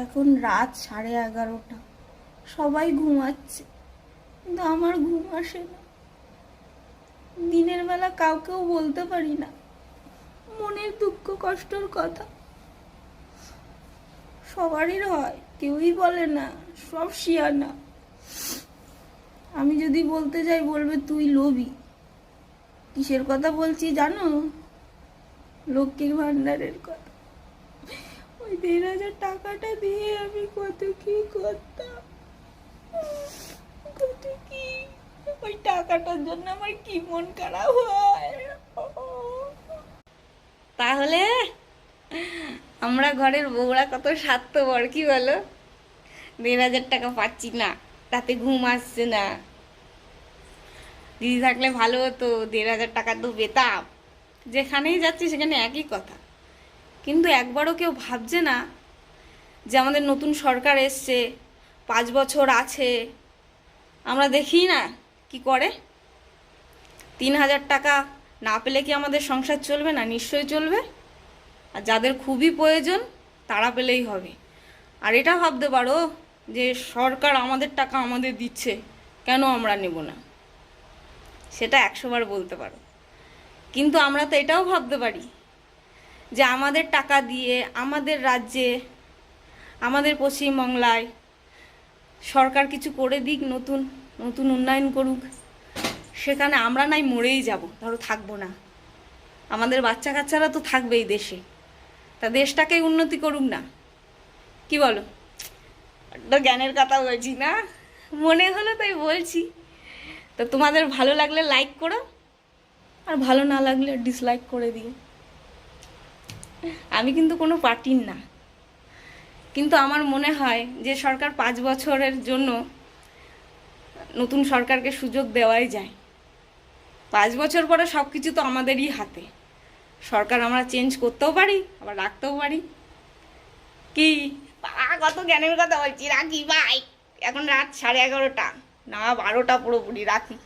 এখন রাত 11:30, সবাই ঘুমাচ্ছে, কিন্তু আমার ঘুম আসে না। দিনের বেলা কাউকেও বলতে পারি না মনের দুঃখ কষ্টর কথা। সবারই হয়, কেউই বলে না, সব শিয়ানা। আমি যদি বলতে যাই বলবে তুই লোভী। কিসের কথা বলছি জানো? লক্ষ্মীর ভান্ডারের কথা। ওই 1,500 টাকাটা দিয়ে আমি কত কি করতাম, কত কি। ওই টাকাটার জন্য আমার কি মন খারাপ হয়। তাহলে আমরা ঘরের বউরা কত স্বার্থপর, কি বলো? 1,500 টাকা পাচ্ছি না, তাতে ঘুম আসছে না। দিদি থাকলে ভালো হতো, 1,500 টাকা তো পেতাম। যেখানেই যাচ্ছি সেখানে একই কথা। কিন্তু একবারও কেউ ভাবছে না যে আমাদের নতুন সরকার এসছে, 5 বছর আছে, আমরা দেখি না কি করে। 3,000 টাকা না পেলে কি আমাদের সংসার চলবে না? নিশ্চয়ই চলবে। আর যাদের খুবই প্রয়োজন তারা পেলেই হবে। আর এটা ভাবতে পারো যে সরকার আমাদের টাকা আমাদের দিচ্ছে, কেন আমরা নেব না? সেটা 100 বার বলতে পারো। কিন্তু আমরা তো এটাও ভাবতে পারি যে আমাদের টাকা দিয়ে আমাদের রাজ্যে, আমাদের পশ্চিমবাংলায় সরকার কিছু করে দিক, নতুন নতুন উন্নয়ন করুক। সেখানে আমরা নাই মরেই যাব, ধরো থাকবো না, আমাদের বাচ্চা কাচ্চারা তো থাকবেই দেশে, তা দেশটাকেই উন্নতি করুক না, কি বলো? একটা জ্ঞানের কথা বলছি না, মনে হলো তাই বলছি। তো তোমাদের ভালো লাগলে লাইক করো, আর ভালো না লাগলে ডিসলাইক করে দিও। আমি কিন্তু কোনো পার্টির না, কিন্তু আমার মনে হয় যে সরকার 5 বছরের জন্য নতুন সরকারকে সুযোগ দেওয়াই যায়। 5 বছর পরে সব কিছু তো আমাদেরই হাতে। সরকার আমরা চেঞ্জ করতেও পারি, আবার রাখতেও পারি। কি কত জ্ঞানের কথা বলছি, রাখি বাই। এখন রাত 11:30, না 12টা পুরোপুরি, রাখি।